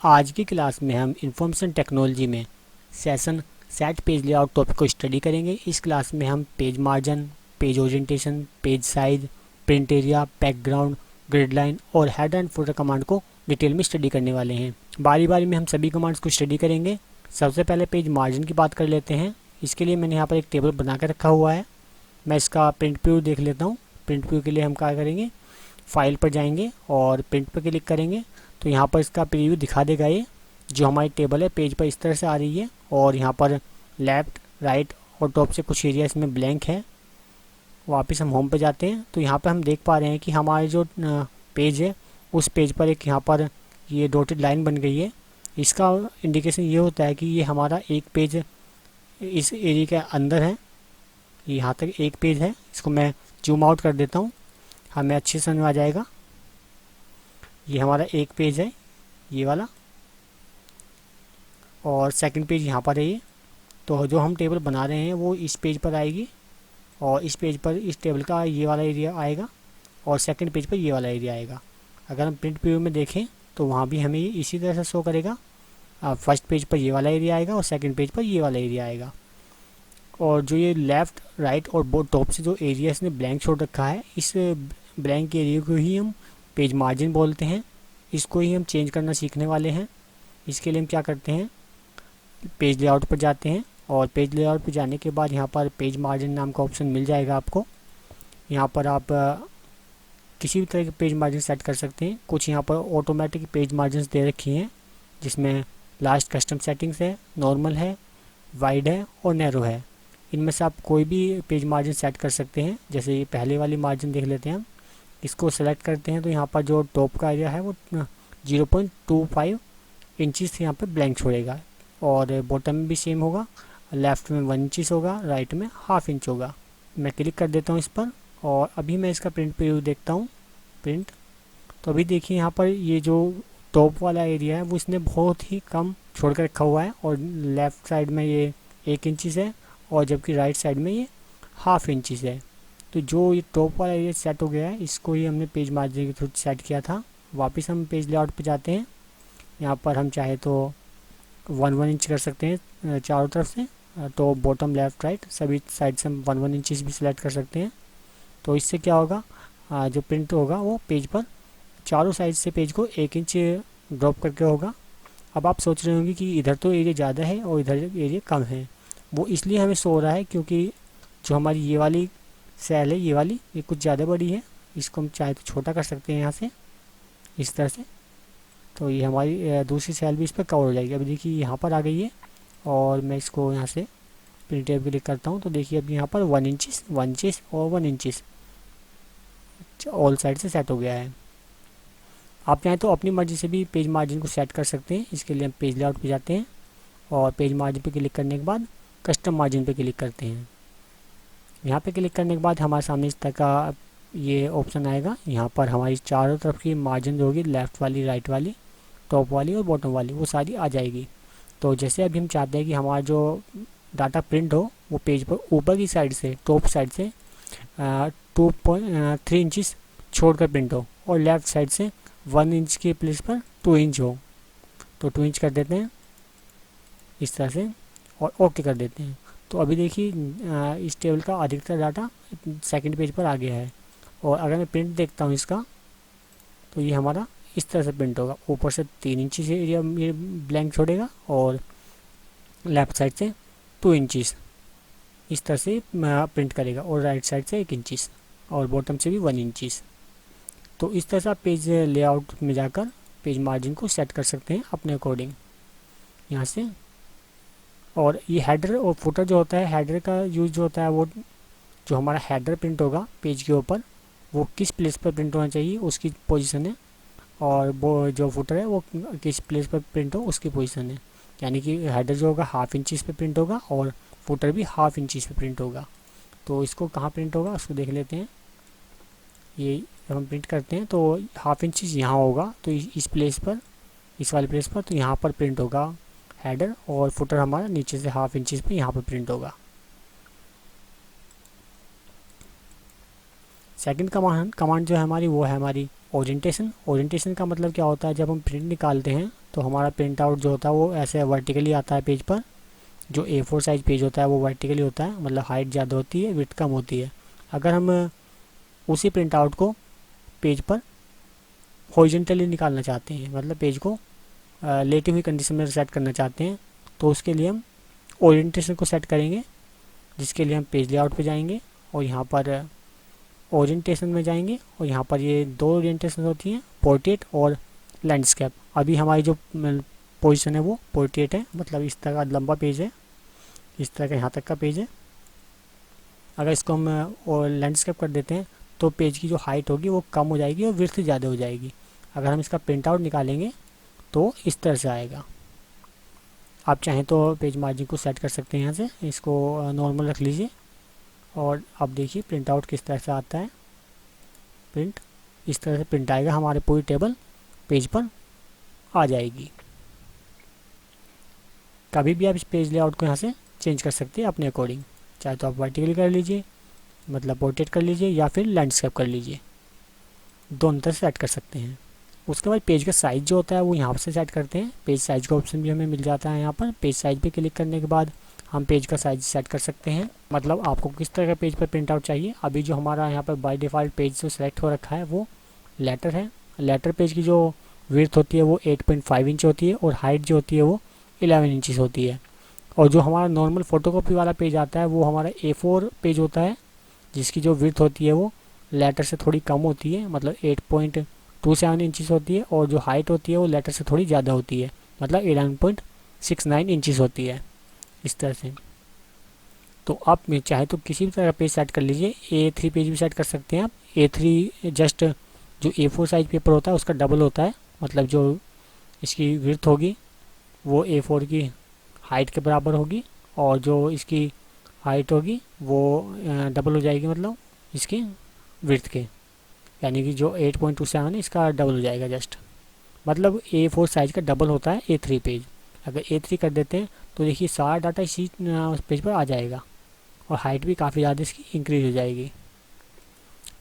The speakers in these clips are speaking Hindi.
आज की क्लास में हम इंफॉर्मेशन टेक्नोलॉजी में session set page layout topic को स्टडी करेंगे। इस क्लास में हम page margin, page orientation, page size, print area, background, grid line और हेडर एंड फुटर कमांड को डिटेल में स्टडी करने वाले हैं। बारी बारी में हम सभी कमांड्स को स्टडी करेंगे। सबसे पहले पेज मार्जिन की बात कर लेते हैं। इसके लिए मैंने यहाँ पर एक टेबल बना कर रखा हुआ है। मैं इसका प्रिंट व्यू देख लेता हूँ। प्रिंट व्यू के लिए हम क्या करेंगे, फाइल पर जाएंगे और प्रिंट पर क्लिक करेंगे तो यहाँ पर इसका प्रीव्यू दिखा देगा। ये जो हमारी टेबल है पेज पर इस तरह से आ रही है और यहाँ पर लेफ़्ट, राइट और टॉप से कुछ एरिया इसमें ब्लैंक है। वापस हम होम पे जाते हैं तो यहाँ पर हम देख पा रहे हैं कि हमारे जो पेज है उस पेज पर एक यहाँ पर ये डॉटेड लाइन बन गई है। इसका इंडिकेशन ये होता है कि ये हमारा एक पेज इस एरिया के अंदर है। यहाँ तक एक पेज है। इसको मैं जूम आउट कर देता हूँ, हमें अच्छे से समझ में आ जाएगा। ये हमारा एक पेज है ये वाला और सेकंड पेज यहाँ पर है ये। तो जो हम टेबल बना रहे हैं वो इस पेज पर आएगी और इस पेज पर इस टेबल का ये वाला एरिया आएगा और सेकंड पेज पर ये वाला एरिया आएगा। अगर हम प्रिंट व्यू में देखें तो वहाँ भी हमें इसी तरह से शो करेगा। फर्स्ट पेज पर ये वाला एरिया आएगा और सेकंड पेज पर ये वाला एरिया आएगा। और जो ये लेफ़्ट, राइट और टॉप से जो एरिया इसने ब्लैंक छोड़ रखा है, इस ब्लैंक एरिया को ही हम पेज मार्जिन बोलते हैं। इसको ही हम चेंज करना सीखने वाले हैं। इसके लिए हम क्या करते हैं, पेज लेआउट पर जाते हैं और पेज लेआउट पर जाने के बाद यहाँ पर पेज मार्जिन नाम का ऑप्शन मिल जाएगा आपको। यहाँ पर आप किसी भी तरह के पेज मार्जिन सेट कर सकते हैं। कुछ यहाँ पर ऑटोमेटिक पेज मार्जिन दे रखी हैं जिसमें लास्ट कस्टम सेटिंग्स है, नॉर्मल है, वाइड है और नैरो है। इनमें से आप कोई भी पेज मार्जिन सेट कर सकते हैं। जैसे ये पहले वाली मार्जिन देख लेते हैं हम। इसको सेलेक्ट करते हैं तो यहाँ पर जो टॉप का एरिया है वो 0.25 इंचज़ यहाँ पर ब्लैंक छोड़ेगा और बॉटम में भी सेम होगा। लेफ़्ट में 1 इंच होगा, राइट में ½ इंच होगा। मैं क्लिक कर देता हूँ इस पर और अभी मैं इसका प्रिंट प्रीव्यू देखता हूँ। प्रिंट तो अभी देखिए यहाँ पर ये जो टॉप वाला एरिया है वो इसने बहुत ही कम छोड़ कर रखा हुआ है और लेफ़्ट साइड में ये 1 इंच है और जबकि राइट साइड में ये ½ इंच है। तो जो ये टॉप वाला एरिया सेट हो गया है इसको ही हमने पेज मार्जिन के थ्रू सेट किया था। वापस हम पेज लेआउट पे जाते हैं। यहाँ पर हम चाहे तो 1 इंच कर सकते हैं चारों तरफ से। तो बॉटम, लेफ़्ट, राइट सभी साइड से हम 1 इंच भी सिलेक्ट कर सकते हैं। तो इससे क्या होगा, जो प्रिंट होगा वो पेज पर चारों साइड से पेज को 1 इंच ड्रॉप करके होगा। अब आप सोच रहे होंगे कि इधर तो एरिया ज़्यादा है और इधर एरिया कम है। वो इसलिए हमें शो हो रहा है क्योंकि जो हमारी ये वाली सेल है, ये वाली, ये कुछ ज़्यादा बड़ी है। इसको हम चाहे तो छोटा कर सकते हैं यहाँ से इस तरह से। तो ये हमारी दूसरी सेल भी इस पर कवर हो जाएगी। अभी देखिए यहाँ पर आ गई है और मैं इसको यहाँ से प्रिंट टैब क्लिक करता हूँ तो देखिए अब यहाँ पर 1 इंच और 1 इंच ऑल साइड से सेट हो गया है। आप चाहें तो अपनी मर्जी से भी पेज मार्जिन को सेट कर सकते हैं। इसके लिए हम पेज लेआउट पे जाते हैं और पेज मार्जिन पे क्लिक करने के बाद कस्टम मार्जिन पे क्लिक करते हैं। यहाँ पे क्लिक करने के बाद हमारे सामने इस तरह का ये ऑप्शन आएगा। यहाँ पर हमारी चारों तरफ की मार्जिन जो होगी, लेफ़्ट वाली, राइट वाली, टॉप वाली और बॉटम वाली, वो सारी आ जाएगी। तो जैसे अभी हम चाहते हैं कि हमारा जो डाटा प्रिंट हो वो पेज पर ऊपर की साइड से, टॉप साइड से 2.3 इंच छोड़ कर प्रिंट हो और लेफ़्ट साइड से 1 इंच के प्लेस पर 2 इंच हो। तो 2 इंच कर देते हैं इस तरह से और ओके कर देते हैं। तो अभी देखिए इस टेबल का अधिकतर डाटा सेकंड पेज पर आ गया है। और अगर मैं प्रिंट देखता हूँ इसका तो ये हमारा इस तरह से प्रिंट होगा। ऊपर से 3 इंच से एरिया ये ब्लैंक छोड़ेगा और लेफ़्ट साइड से 2 इंच इस तरह से प्रिंट करेगा और राइट साइड से 1 इंच और बॉटम से भी 1 इंच। तो इस तरह से आप पेज लेआउट में जाकर पेज मार्जिन को सेट कर सकते हैं अपने अकॉर्डिंग यहाँ से। और ये हेडर और फुटर जो होता है, हेडर का यूज़ जो होता है वो जो हमारा हेडर प्रिंट होगा पेज के ऊपर वो किस प्लेस पर प्रिंट होना चाहिए उसकी पोजीशन है और वो जो फुटर है वो किस प्लेस पर प्रिंट हो उसकी पोजीशन है। यानी कि हेडर जो होगा ½ इंच पे प्रिंट होगा और फुटर भी ½ इंच पे प्रिंट होगा। तो इसको कहाँ प्रिंट होगा उसको देख लेते हैं। ये जब हम प्रिंट करते हैं तो ½ इंच यहाँ होगा तो इस प्लेस पर, इस वाले प्लेस पर, तो यहाँ पर प्रिंट होगा हेडर और फुटर हमारा नीचे से ½ इंच पे यहाँ पर प्रिंट होगा। सेकंड कमांड जो है हमारी वो है हमारी ओरिएंटेशन का मतलब क्या होता है, जब हम प्रिंट निकालते हैं तो हमारा प्रिंट आउट जो होता है वो ऐसे वर्टिकली आता है पेज पर। जो A4 साइज पेज होता है वो वर्टिकली होता है, मतलब हाइट ज़्यादा होती है, विड्थ कम होती है। अगर हम उसी प्रिंट आउट को पेज पर हॉरिजॉन्टली निकालना चाहते हैं, मतलब पेज को लेटी हुई कंडीशन में सेट करना चाहते हैं, तो उसके लिए हम ओरिएंटेशन को सेट करेंगे, जिसके लिए हम पेज लेआउट पे जाएंगे और यहाँ पर ओरिएंटेशन में जाएंगे और यहाँ पर ये दो ओरिएंटेशन होती हैं, पोर्ट्रेट और लैंडस्केप। अभी हमारी जो पोजीशन है वो पोर्ट्रेट है, मतलब इस तरह का लंबा पेज है, इस तरह का यहाँ तक का पेज है। अगर इसको हम और लैंडस्केप कर देते हैं तो पेज की जो हाइट होगी वो कम हो जाएगी और विड्थ ज़्यादा हो जाएगी। अगर हम इसका प्रिंट आउट निकालेंगे तो इस तरह से आएगा। आप चाहें तो पेज मार्जिन को सेट कर सकते हैं, यहाँ से इसको नॉर्मल रख लीजिए और अब देखिए प्रिंट आउट किस तरह से आता है। प्रिंट इस तरह से प्रिंट आएगा, हमारे पूरी टेबल पेज पर आ जाएगी। कभी भी आप इस पेज लेआउट को यहाँ से चेंज कर सकते हैं अपने अकॉर्डिंग, चाहे तो आप वर्टिकली कर लीजिए, मतलब पोर्ट्रेट कर लीजिए, या फिर लैंडस्केप कर लीजिए, दोनों तरह से सेट कर सकते हैं। उसके बाद पेज का साइज़ जो होता है वो यहाँ से सेट करते हैं। पेज साइज़ का ऑप्शन भी हमें मिल जाता है यहाँ पर। पेज साइज़ पे क्लिक करने के बाद हम पेज का साइज सेट कर सकते हैं, मतलब आपको किस तरह का पेज पर प्रिंट आउट चाहिए। अभी जो हमारा यहाँ पर बाय डिफ़ॉल्ट पेज जो सेलेक्ट हो रखा है वो लेटर है। लेटर पेज की जो विड्थ होती है वो 8.5 इंच होती है और हाइट जो होती है वो 11 इंचज़ होती है। और जो हमारा नॉर्मल फ़ोटोकॉपी वाला पेज आता है वो हमारा A4 पेज होता है, जिसकी जो विड्थ होती है वो लेटर से थोड़ी कम होती है, मतलब 8.27 इंचज़ होती है, और जो हाइट होती है वो लेटर से थोड़ी ज़्यादा होती है, मतलब 11.69 इंचज़ होती है, इस तरह से। तो आप चाहे तो किसी भी तरह का पेज सेट कर लीजिए। A3 पेज भी सेट कर सकते हैं आप। A3 जस्ट जो A4 साइज पेपर होता है उसका डबल होता है, मतलब जो इसकी विड्थ होगी वो A4 की हाइट के बराबर होगी, और जो इसकी हाइट होगी वो डबल हो जाएगी, मतलब इसकी विड्थ के, यानी कि जो 8.27 है इसका डबल हो जाएगा जस्ट, मतलब A4 साइज का डबल होता है A3 पेज। अगर A3 कर देते हैं तो देखिए सारा डाटा इसी पेज पर आ जाएगा और हाइट भी काफ़ी ज़्यादा इसकी इंक्रीज हो जाएगी।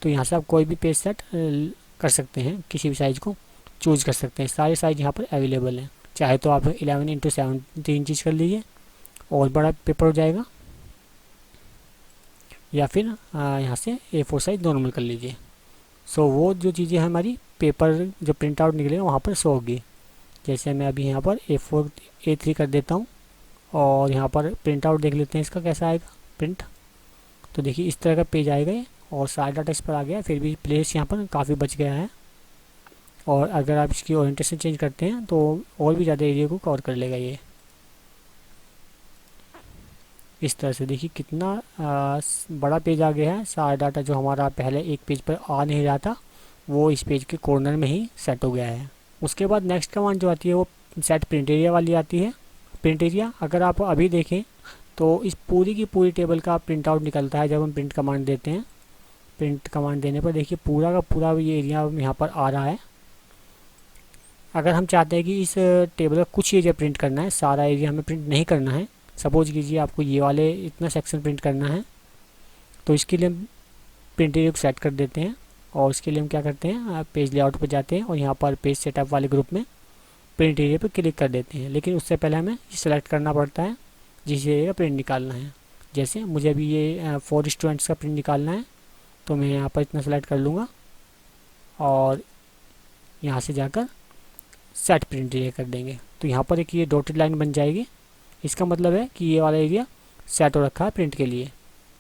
तो यहाँ से आप कोई भी पेज सेट कर सकते हैं, किसी भी साइज़ को चूज़ कर सकते हैं। सारे साइज़ यहाँ पर अवेलेबल हैं। चाहे तो आप 11x17 इंचज़ कर लीजिए और बड़ा पेपर हो जाएगा, या फिर यहाँ से A4 साइज नॉर्मल कर लीजिए। सो वो जो चीज़ें हमारी पेपर जो प्रिंट आउट निकलेगा वहाँ पर शो होगी। जैसे मैं अभी यहाँ पर A3 कर देता हूँ और यहाँ पर प्रिंट आउट देख लेते हैं इसका कैसा आएगा प्रिंट। तो देखिए इस तरह का पेज आएगा ये, और सारा डाटा इस पर आ गया, फिर भी प्लेस यहाँ पर काफ़ी बच गया है। और अगर आप इसकी ओरिएंटेशन चेंज करते हैं तो और भी ज़्यादा एरिया को कवर कर लेगा ये। इस तरह से देखिए कितना बड़ा पेज आ गया है। सारा डाटा जो हमारा पहले एक पेज पर आ नहीं रहा था वो इस पेज के कॉर्नर में ही सेट हो गया है। उसके बाद नेक्स्ट कमांड जो आती है वो सेट प्रिंट एरिया वाली आती है। प्रिंट एरिया अगर आप अभी देखें तो इस पूरी की पूरी टेबल का प्रिंट आउट निकलता है जब हम प्रिंट कमांड देते हैं। प्रिंट कमांड देने पर देखिए पूरा का पूरा ये एरिया यहाँ पर आ रहा है। अगर हम चाहते हैं कि इस टेबल का कुछ एरिया प्रिंट करना है, सारा एरिया हमें प्रिंट नहीं करना है, सपोज कीजिए आपको ये वाले इतना सेक्शन प्रिंट करना है, तो इसके लिए हम प्रिंट एरिया को सेट कर देते हैं। और इसके लिए हम क्या करते हैं, पेज लेआउट पर जाते हैं और यहाँ पर पेज सेटअप वाले ग्रुप में प्रिंट एरिया पर क्लिक कर देते हैं। लेकिन उससे पहले हमें ये सेलेक्ट करना पड़ता है जिस एरिया का प्रिंट निकालना है। जैसे मुझे अभी ये 4 स्टूडेंट्स का प्रिंट निकालना है, तो मैं यहाँ पर इतना सेलेक्ट कर लूँगा और यहाँ से जाकर सेट प्रिंट एरिया कर देंगे। तो यहाँ पर एक ये डॉटेड लाइन बन जाएगी। इसका मतलब है कि ये वाला एरिया सेट हो रखा है प्रिंट के लिए,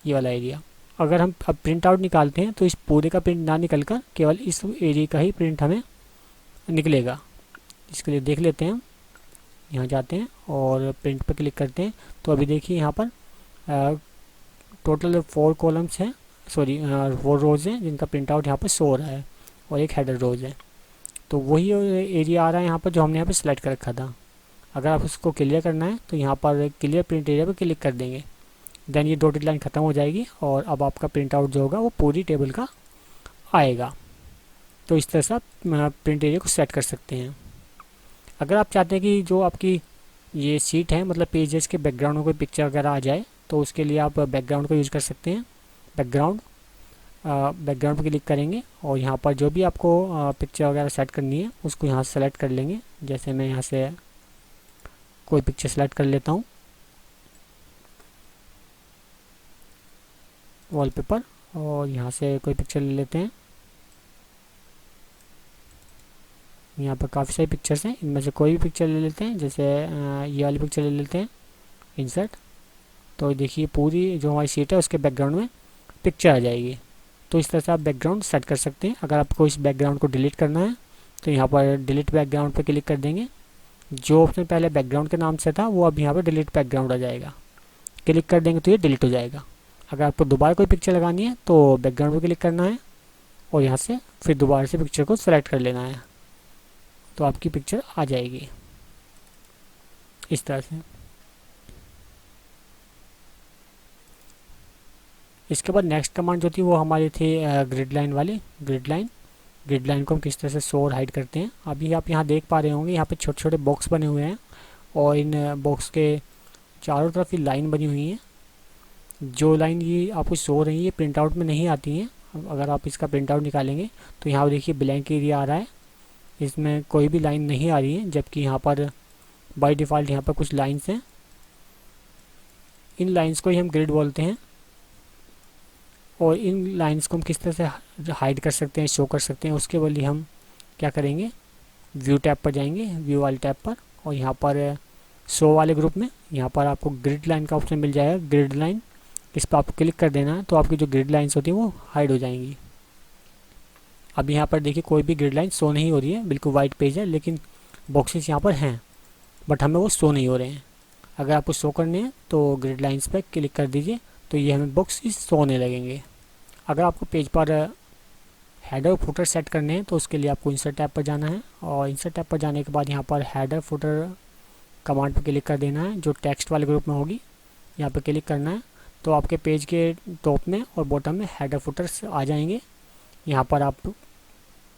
ये वाला एरिया। अगर हम अब प्रिंट आउट निकालते हैं तो इस पूरे का प्रिंट ना निकल कर केवल इस एरिया का ही प्रिंट हमें निकलेगा। इसके लिए देख लेते हैं हम, यहाँ जाते हैं और प्रिंट पर क्लिक करते हैं। तो अभी देखिए यहाँ पर टोटल 4 कॉलम्स हैं, सॉरी 4 रोज़ हैं जिनका प्रिंट आउट यहाँ पर शो हो रहा है, और एक हेडर रोज़ है। तो वही एरिया आ रहा है यहाँ पर जो हमने यहाँ पर सिलेक्ट कर रखा था। अगर आप उसको क्लियर करना है तो यहाँ पर क्लियर प्रिंट एरिया पर क्लिक कर देंगे, देन ये डॉटेड लाइन ख़त्म हो जाएगी और अब आपका प्रिंट आउट जो होगा वो पूरी टेबल का आएगा। तो इस तरह से आप प्रिंट एरिया को सेट कर सकते हैं। अगर आप चाहते हैं कि जो आपकी ये सीट है, मतलब पेजेस के बैकग्राउंड में कोई पिक्चर वगैरह आ जाए, तो उसके लिए आप बैकग्राउंड का यूज़ कर सकते हैं। बैकग्राउंड बैकग्राउंड पर क्लिक करेंगे और यहाँ पर जो भी आपको पिक्चर वगैरह सेट करनी है उसको यहाँ से सेलेक्ट कर लेंगे। जैसे मैं यहाँ से कोई पिक्चर सेलेक्ट कर लेता हूँ, वॉलपेपर, और यहाँ से कोई पिक्चर ले लेते हैं। यहाँ पर काफ़ी सारी पिक्चर्स हैं, इनमें से कोई भी पिक्चर ले लेते हैं। जैसे ये वाली पिक्चर ले लेते हैं, इंसर्ट। तो देखिए पूरी जो हमारी सीट है उसके बैकग्राउंड में पिक्चर आ जाएगी। तो इस तरह से आप बैकग्राउंड सेट कर सकते हैं। अगर आपको इस बैकग्राउंड को डिलीट करना है तो यहाँ पर डिलीट बैकग्राउंड पर क्लिक कर देंगे। जो ऑप्शन पहले बैकग्राउंड के नाम से था वो अब यहाँ पर डिलीट बैकग्राउंड आ जाएगा। क्लिक कर देंगे तो ये डिलीट हो जाएगा। अगर आपको दोबारा कोई पिक्चर लगानी है तो बैकग्राउंड पर क्लिक करना है और यहाँ से फिर दोबारा से पिक्चर को सेलेक्ट कर लेना है, तो आपकी पिक्चर आ जाएगी इस तरह से। इसके बाद नेक्स्ट कमांड जो थी वो हमारी थी ग्रिड लाइन वाली। ग्रिड लाइन को हम किस तरह से शो और हाइड करते हैं। अभी आप यहाँ देख पा रहे होंगे, यहाँ पे छोटे छोटे बॉक्स बने हुए हैं और इन बॉक्स के चारों तरफ ये लाइन बनी हुई है। जो लाइन ये आपको शो हो रही है ये प्रिंट आउट में नहीं आती हैं। अगर आप इसका प्रिंट आउट निकालेंगे तो यहाँ देखिए ब्लैंक एरिया आ रहा है, इसमें कोई भी लाइन नहीं आ रही है, जबकि यहाँ पर बाय डिफ़ॉल्ट यहाँ पर कुछ लाइंस हैं। इन लाइंस को ही हम ग्रिड बोलते हैं और इन लाइंस को हम किस तरह से हाइड कर सकते हैं, शो कर सकते हैं, उसके लिए हम क्या करेंगे, व्यू टैब पर जाएंगे, व्यू वाले टैब पर, और यहाँ पर शो वाले ग्रुप में यहाँ पर आपको ग्रिड लाइन का ऑप्शन मिल जाएगा। ग्रिड लाइन, इस पर आपको क्लिक कर देना है तो आपकी जो ग्रिड लाइंस होती हैं वो हाइड हो जाएंगी। अब यहाँ पर देखिए कोई भी ग्रिड लाइन शो नहीं हो रही है, बिल्कुल वाइट पेज है, लेकिन बॉक्सेस यहाँ पर हैं बट हमें वो शो नहीं हो रहे हैं। अगर आपको शो करने हैं तो ग्रिड लाइंस पर क्लिक कर दीजिए तो ये हमें बॉक्सेस शो होने लगेंगे। अगर आपको पेज पर हेडर और फुटर सेट करने हैं तो उसके लिए आपको इंसर्ट टैब पर जाना है और इंसर्ट टैब पर जाने के बाद यहाँ पर हेडर फुटर कमांड पर क्लिक कर देना है, जो टेक्स्ट वाले ग्रुप में होगी यहाँ पर क्लिक करना है। तो आपके पेज के टॉप में और बॉटम में हेडर फुटर्स आ जाएंगे। यहाँ पर आप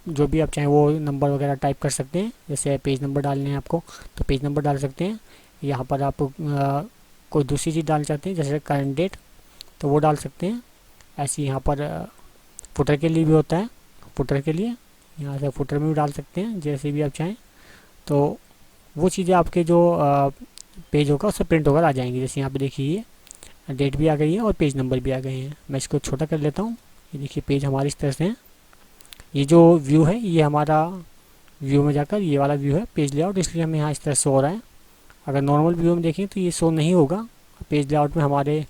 जो भी आप चाहें वो नंबर वगैरह टाइप कर सकते हैं। जैसे पेज नंबर डालने हैं आपको तो पेज नंबर डाल सकते हैं। यहाँ पर आप कोई दूसरी चीज़ डालना चाहते हैं जैसे करंट डेट तो वो डाल सकते हैं। ऐसे यहाँ पर फुटर के लिए भी होता है, फुटर के लिए यहाँ से फुटर में भी डाल सकते हैं जैसे भी आप चाहें। तो वो चीज़ें आपके जो पेज होगा उससे प्रिंट होकर आ जाएंगी। जैसे यहाँ पे देखिए डेट भी आ गई है और पेज नंबर भी आ गए हैं। मैं इसको छोटा कर लेता हूँ। ये देखिए पेज हमारी इस तरह से है। ये जो व्यू है ये हमारा व्यू में जाकर ये वाला व्यू है पेज लेआउट, इसलिए हमें यहाँ इस तरह शो हो रहा है। अगर नॉर्मल व्यू में देखें तो ये शो नहीं होगा। पेज लेआउट में हमारे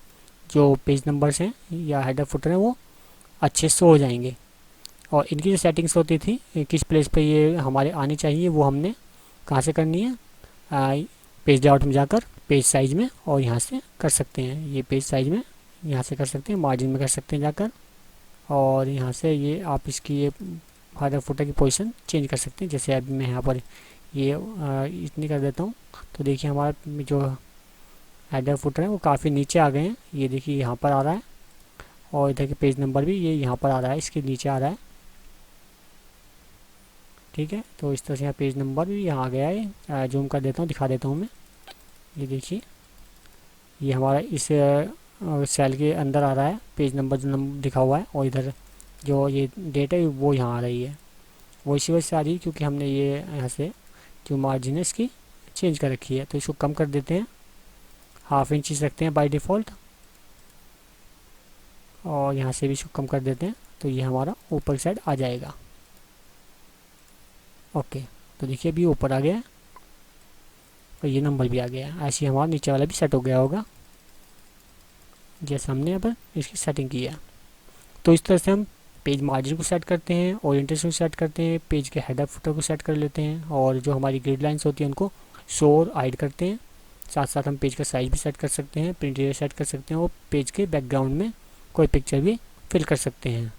जो पेज नंबर्स हैं या हेडर फुटर हैं वो अच्छे शो हो जाएंगे। और इनकी जो सेटिंग्स होती थी किस प्लेस पे ये हमारे आनी चाहिए वो हमने कहाँ से करनी है, पेज लेआउट में जाकर पेज साइज़ में और यहाँ से कर सकते हैं। ये पेज साइज़ में यहाँ से कर सकते हैं, मार्जिन में कर सकते हैं जाकर, और यहाँ से ये आप इसकी ये हेडर फुटर की पोजीशन चेंज कर सकते हैं। जैसे अभी मैं यहाँ पर ये इतनी कर देता हूँ तो देखिए हमारा जो हेडर फुटर है वो काफ़ी नीचे आ गए हैं। ये देखिए यहाँ पर आ रहा है और इधर के पेज नंबर भी ये यहाँ पर आ रहा है, इसके नीचे आ रहा है। ठीक है, तो इस तरह से यहाँ पेज नंबर भी यहाँ आ गया है। जूम कर देता हूँ, दिखा देता हूँ मैं। ये देखिए ये हमारा इस सेल के अंदर आ रहा है पेज नंबर जो नंबर दिखा हुआ है, और इधर जो ये डेट है वो यहाँ आ रही है। वो इसी वजह से आ रही है क्योंकि हमने ये यहाँ से जो मार्जिन है इसकी चेंज कर रखी है। तो इसको कम कर देते हैं, ½ इंच रखते हैं बाय डिफ़ॉल्ट, और यहाँ से भी इसको कम कर देते हैं तो ये हमारा ऊपर साइड आ जाएगा। ओके, तो देखिए अभी ऊपर आ गया है और ये नंबर भी आ गया है। ऐसे ही हमारा नीचे वाला भी सेट हो गया होगा जैसे हमने यहाँ पर इसकी सेटिंग की है। तो इस तरह से हम पेज मार्जिन को सेट करते हैं, ओरिएंटेशन को सेट करते हैं, पेज के हेडर फुटर को सेट कर लेते हैं, और जो हमारी ग्रिड लाइंस होती हैं उनको शो और हाइड करते हैं। साथ साथ हम पेज का साइज भी सेट कर सकते हैं, प्रिंट एरिया सेट कर सकते हैं, और पेज के बैकग्राउंड में कोई पिक्चर भी फिल कर सकते हैं।